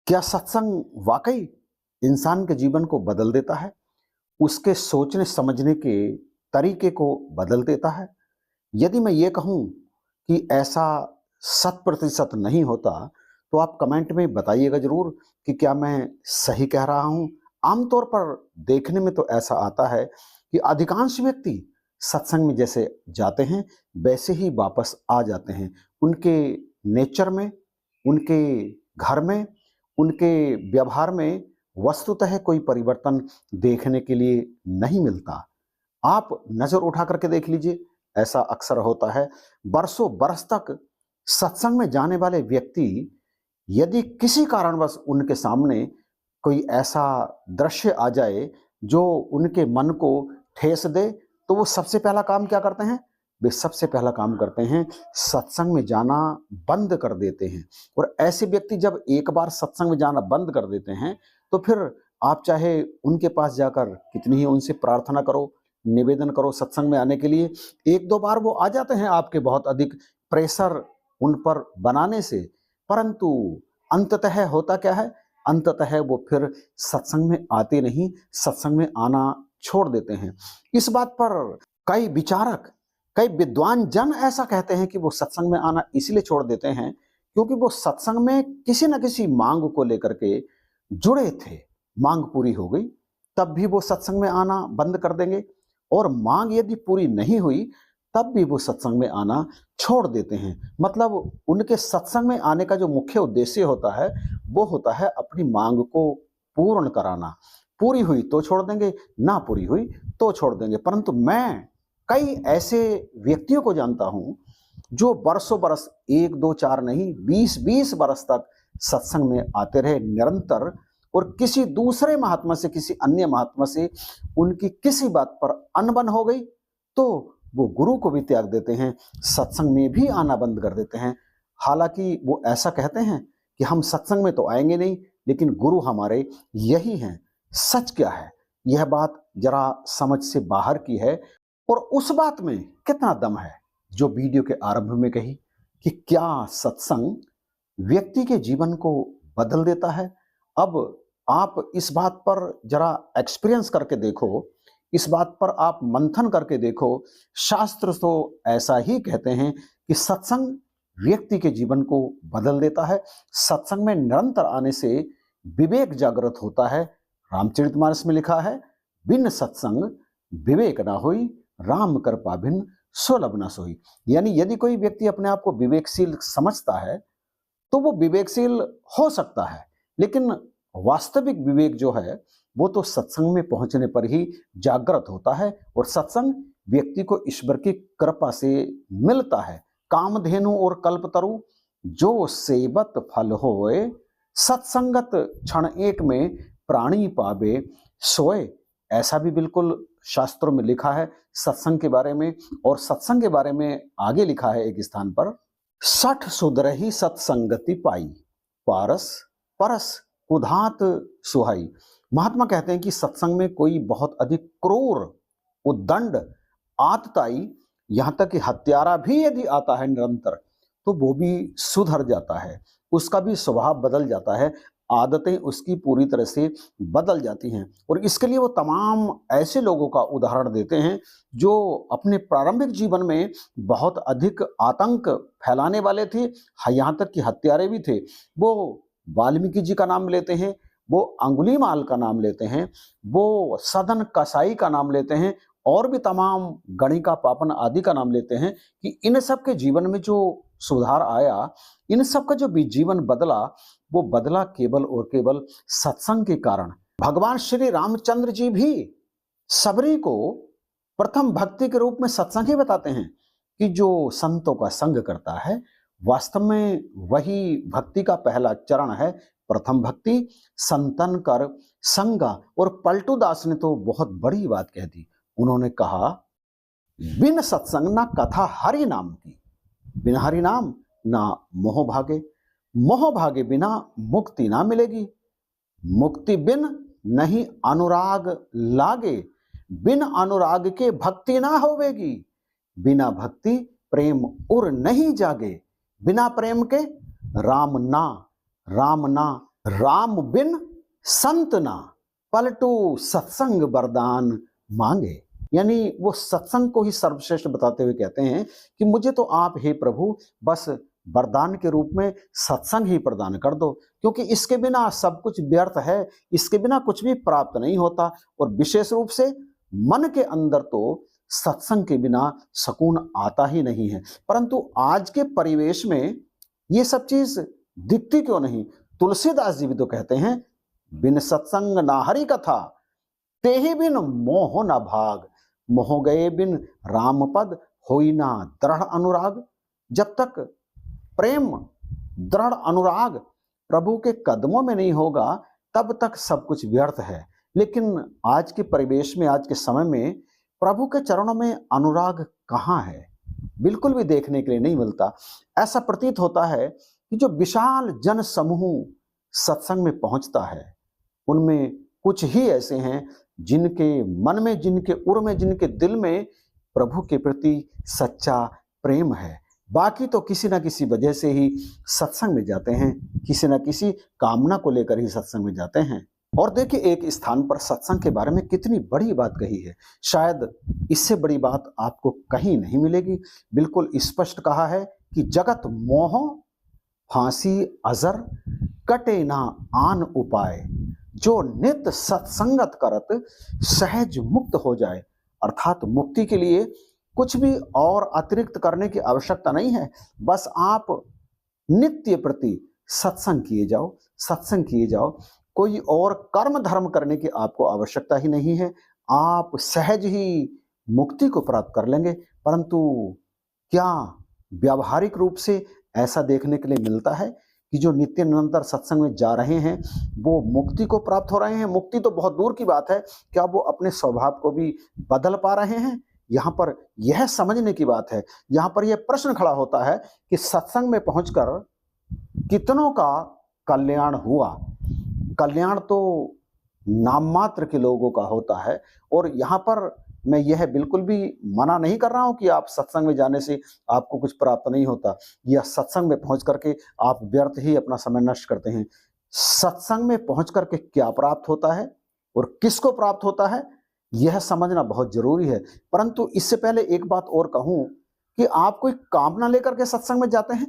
क्या सत्संग वाकई इंसान के जीवन को बदल देता है? उसके सोचने समझने के तरीके को बदल देता है? यदि मैं ये कहूँ कि ऐसा 100% नहीं होता, तो आप कमेंट में बताइएगा ज़रूर कि क्या मैं सही कह रहा हूँ? आमतौर पर देखने में तो ऐसा आता है कि अधिकांश व्यक्ति सत्संग में जैसे जाते हैं, वैसे ही वापस आ जाते हैं। उनके नेचर में, उनके घर में, उनके व्यवहार में वस्तुतः कोई परिवर्तन देखने के लिए नहीं मिलता। आप नज़र उठा करके देख लीजिए, ऐसा अक्सर होता है। बरसों बरस तक सत्संग में जाने वाले व्यक्ति, यदि किसी कारणवश उनके सामने कोई ऐसा दृश्य आ जाए जो उनके मन को ठेस दे, तो वो सबसे पहला काम क्या करते हैं? वे सबसे पहला काम करते हैं, सत्संग में जाना बंद कर देते हैं। और ऐसे व्यक्ति जब एक बार सत्संग में जाना बंद कर देते हैं, तो फिर आप चाहे उनके पास जाकर कितनी ही उनसे प्रार्थना करो, निवेदन करो सत्संग में आने के लिए, 1-2 बार वो आ जाते हैं आपके बहुत अधिक प्रेशर उन पर बनाने से, परंतु अंततः होता क्या है? अंततः वो फिर सत्संग में आते नहीं, सत्संग में आना छोड़ देते हैं। इस बात पर कई विचारक, कई विद्वान जन ऐसा कहते हैं कि वो सत्संग में आना इसलिए छोड़ देते हैं क्योंकि वो सत्संग में किसी न किसी मांग को लेकर के जुड़े थे। मांग पूरी हो गई, तब भी वो सत्संग में आना बंद कर देंगे, और मांग यदि पूरी नहीं हुई, तब भी वो सत्संग में आना छोड़ देते हैं। मतलब उनके सत्संग में आने का जो मुख्य उद्देश्य होता है, वो होता है अपनी मांग को पूर्ण कराना। पूरी हुई तो छोड़ देंगे, ना पूरी हुई तो छोड़ देंगे। परंतु मैं कई ऐसे व्यक्तियों को जानता हूं जो बरसों बरस, 1-2-4 नहीं, 20-20 बरस तक सत्संग में आते रहे निरंतर, और किसी दूसरे महात्मा से, किसी अन्य महात्मा से उनकी किसी बात पर अनबन हो गई, तो वो गुरु को भी त्याग देते हैं, सत्संग में भी आना बंद कर देते हैं। हालांकि वो ऐसा कहते हैं कि हम सत्संग में तो आएंगे नहीं, लेकिन गुरु हमारे यही हैं। सच क्या है? यह बात जरा समझ से बाहर की है, और उस बात में कितना दम है जो वीडियो के आरंभ में कही कि क्या सत्संग व्यक्ति के जीवन को बदल देता है। अब आप इस बात पर जरा एक्सपीरियंस करके देखो, इस बात पर आप मंथन करके देखो। शास्त्र तो ऐसा ही कहते हैं कि सत्संग व्यक्ति के जीवन को बदल देता है। सत्संग में निरंतर आने से विवेक जागृत होता है। रामचरितमानस में लिखा है, बिन सत्संग विवेक ना होई, राम कृपा बिन सुलभ ना सोई। यानी यदि कोई व्यक्ति अपने आप को विवेकशील समझता है, तो वो विवेकशील हो सकता है, लेकिन वास्तविक विवेक जो है वो तो सत्संग में पहुंचने पर ही जागृत होता है, और सत्संग व्यक्ति को ईश्वर की कृपा से मिलता है। कामधेनु और कल्पतरु जो सेवत फल होए, सत्संगत क्षण एक में प्राणी पावे सोए। ऐसा भी बिल्कुल शास्त्रों में लिखा है सत्संग के बारे में। और सत्संग के बारे में आगे लिखा है एक स्थान पर, 60 सुधरहि सत्संगति पाई, पारस परस कुधात सुहाई। महात्मा कहते हैं कि सत्संग में कोई बहुत अधिक क्रूर, उद्दंड, आतताई, यहां तक कि हत्यारा भी यदि आता है निरंतर, तो वो भी सुधर जाता है, उसका भी स्वभाव बदल जाता है, आदतें उसकी पूरी तरह से बदल जाती हैं। और इसके लिए वो तमाम ऐसे लोगों का उदाहरण देते हैं जो अपने प्रारंभिक जीवन में बहुत अधिक आतंक फैलाने वाले थे, यहाँ तक कि हत्यारे भी थे। वो वाल्मीकि जी का नाम लेते हैं, वो अंगुलीमाल का नाम लेते हैं, वो सदन कसाई का नाम लेते हैं, और भी तमाम गणिका पापन आदि का नाम लेते हैं कि इन सब के जीवन में जो सुधार आया, इन सब का जो भी जीवन बदला, वो बदला केवल और केवल सत्संग के कारण। भगवान श्री रामचंद्र जी भी सबरी को प्रथम भक्ति के रूप में सत्संग ही बताते हैं कि जो संतों का संग करता है, वास्तव में वही भक्ति का पहला चरण है। प्रथम भक्ति संतन कर संगा। और पलटू दास ने तो बहुत बड़ी बात कह दी। उन्होंने कहा, बिन सत्संग ना कथा हरि नाम की, बिना हरि नाम ना मोह भागे, मोह भागे बिना मुक्ति ना मिलेगी, मुक्ति बिन नहीं अनुराग लागे, बिन अनुराग के भक्ति ना होवेगी, बिना भक्ति प्रेम उर नहीं जागे, बिना प्रेम के राम ना राम बिन संत ना, पलटू सत्संग वरदान मांगे। यानी वो सत्संग को ही सर्वश्रेष्ठ बताते हुए कहते हैं कि मुझे तो आप हे प्रभु बस वरदान के रूप में सत्संग ही प्रदान कर दो, क्योंकि इसके बिना सब कुछ व्यर्थ है, इसके बिना कुछ भी प्राप्त नहीं होता। और विशेष रूप से मन के अंदर तो सत्संग के बिना सुकून आता ही नहीं है। परंतु आज के परिवेश में ये सब चीज दिखती क्यों नहीं? तुलसीदास जी भी तो कहते हैं, बिन सत्संग ना हरि कथा, ते ही बिन मोह न भाग, मोह गए बिन राम पद, होई ना दृढ़ अनुराग। जब तक प्रेम, दृढ़ अनुराग प्रभु के कदमों में नहीं होगा, तब तक सब कुछ व्यर्थ है। लेकिन आज के परिवेश में, आज के समय में प्रभु के चरणों में अनुराग कहाँ है? बिल्कुल भी देखने के लिए नहीं मिलता। ऐसा प्रतीत होता है कि जो विशाल जन समूह सत्संग में पहुंचता है, उनमें कुछ ही ऐसे हैं जिनके मन में, जिनके उर में, जिनके दिल में प्रभु के प्रति सच्चा प्रेम है। बाकी तो किसी ना किसी वजह से ही सत्संग में जाते हैं, किसी ना किसी कामना को लेकर ही सत्संग में जाते हैं। और देखिए, एक स्थान पर सत्संग के बारे में कितनी बड़ी बात कही है, शायद इससे बड़ी बात आपको कहीं नहीं मिलेगी। बिल्कुल स्पष्ट कहा है कि जगत मोह फांसी अजर, कटे ना आन उपाय, जो नित्य सत्संगत करत सहज मुक्त हो जाए। अर्थात मुक्ति के लिए कुछ भी और अतिरिक्त करने की आवश्यकता नहीं है, बस आप नित्य प्रति सत्संग किए जाओ, सत्संग किए जाओ। कोई और कर्म धर्म करने की आपको आवश्यकता ही नहीं है, आप सहज ही मुक्ति को प्राप्त कर लेंगे। परंतु क्या व्यावहारिक रूप से ऐसा देखने के लिए मिलता है कि जो नित्य निरंतर सत्संग में जा रहे हैं वो मुक्ति को प्राप्त हो रहे हैं? मुक्ति तो बहुत दूर की बात है, क्या वो अपने स्वभाव को भी बदल पा रहे हैं? यहाँ पर यह समझने की बात है, यहाँ पर यह प्रश्न खड़ा होता है कि सत्संग में पहुंचकर कितनों का कल्याण हुआ? कल्याण तो नाम मात्र के लोगों का होता है। और यहाँ पर मैं यह बिल्कुल भी मना नहीं कर रहा हूं कि आप सत्संग में जाने से आपको कुछ प्राप्त नहीं होता, या सत्संग में पहुंच करके आप व्यर्थ ही अपना समय नष्ट करते हैं। सत्संग में पहुंच करके क्या प्राप्त होता है और किसको प्राप्त होता है, यह समझना बहुत जरूरी है। परंतु इससे पहले एक बात और कहूं कि आप कोई कामना लेकर के सत्संग में जाते हैं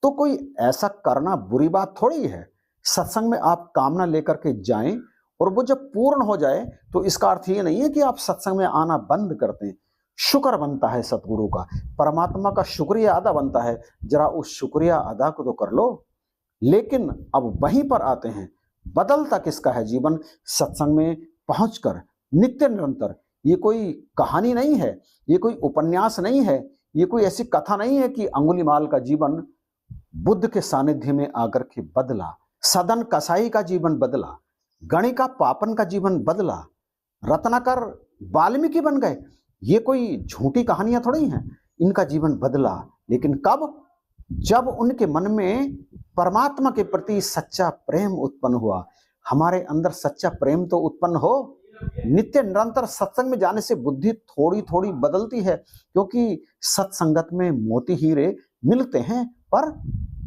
तो कोई ऐसा करना बुरी बात थोड़ी है। सत्संग में आप कामना लेकर के जाएं और वो जब पूर्ण हो जाए तो इसका अर्थ ये नहीं है कि आप सत्संग में आना बंद करते हैं। शुक्र बनता है सतगुरु का, परमात्मा का शुक्रिया अदा बनता है, जरा उस शुक्रिया अदा को तो कर लो। लेकिन अब वहीं पर आते हैं, बदलता किसका है जीवन? सत्संग में पहुंचकर नित्य निरंतर। ये कोई कहानी नहीं है, ये कोई उपन्यास नहीं है, ये कोई ऐसी कथा नहीं है कि अंगुलीमाल का जीवन बुद्ध के सानिध्य में आकर के बदला, सदन कसाई का जीवन बदला, गणिका पापन का जीवन बदला, रत्नाकर वाल्मीकि बन गए। ये कोई झूठी कहानियां थोड़ी हैं, इनका जीवन बदला। लेकिन कब? जब उनके मन में परमात्मा के प्रति सच्चा प्रेम उत्पन्न हुआ। हमारे अंदर सच्चा प्रेम तो उत्पन्न हो। नित्य निरंतर सत्संग में जाने से बुद्धि थोड़ी थोड़ी बदलती है, क्योंकि सत्संगत में मोती हीरे मिलते हैं। पर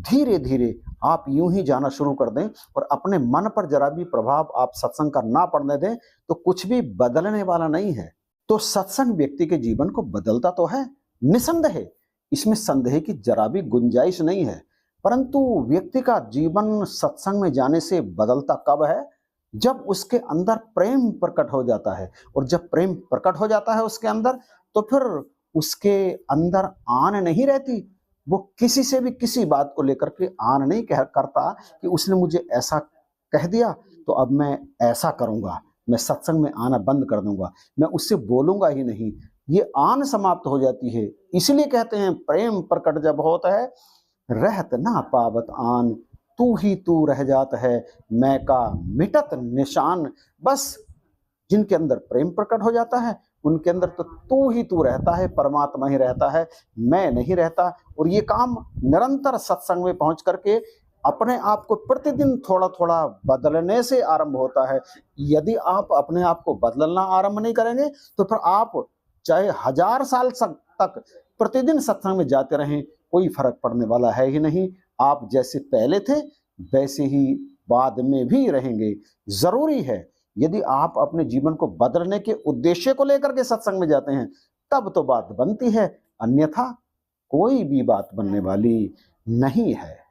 धीरे धीरे आप यूं ही जाना शुरू कर दें और अपने मन पर जरा भी प्रभाव आप सत्संग का ना पड़ने दें तो कुछ भी बदलने वाला नहीं है। तो सत्संग व्यक्ति के जीवन को बदलता तो है, निसंदेह, इसमें संदेह की जरा भी गुंजाइश नहीं है। परंतु व्यक्ति का जीवन सत्संग में जाने से बदलता कब है? जब उसके अंदर प्रेम प्रकट हो जाता है। और जब प्रेम प्रकट हो जाता है उसके अंदर, तो फिर उसके अंदर आन नहीं रहती। वो किसी से भी किसी बात को लेकर के आन नहीं करता कि उसने मुझे ऐसा कह दिया तो अब मैं ऐसा करूंगा, मैं सत्संग में आना बंद कर दूंगा, मैं उससे बोलूंगा ही नहीं। ये आन समाप्त हो जाती है। इसलिए कहते हैं प्रेम प्रकट जब होता है, रहत ना पावत आन, तू ही तू रह जात है, मैं का मिटत निशान। बस जिनके अंदर प्रेम प्रकट हो जाता है उनके अंदर तो तू ही तू रहता है, परमात्मा ही रहता है, मैं नहीं रहता। और ये काम निरंतर सत्संग में पहुंच करके अपने आप को प्रतिदिन थोड़ा थोड़ा बदलने से आरंभ होता है। यदि आप अपने आप को बदलना आरंभ नहीं करेंगे तो फिर आप चाहे 1000 साल तक प्रतिदिन सत्संग में जाते रहें, कोई फर्क पड़ने वाला है ही नहीं। आप जैसे पहले थे वैसे ही बाद में भी रहेंगे। ज़रूरी है, यदि आप अपने जीवन को बदलने के उद्देश्य को लेकर के सत्संग में जाते हैं, तब तो बात बनती है, अन्यथा कोई भी बात बनने वाली नहीं है।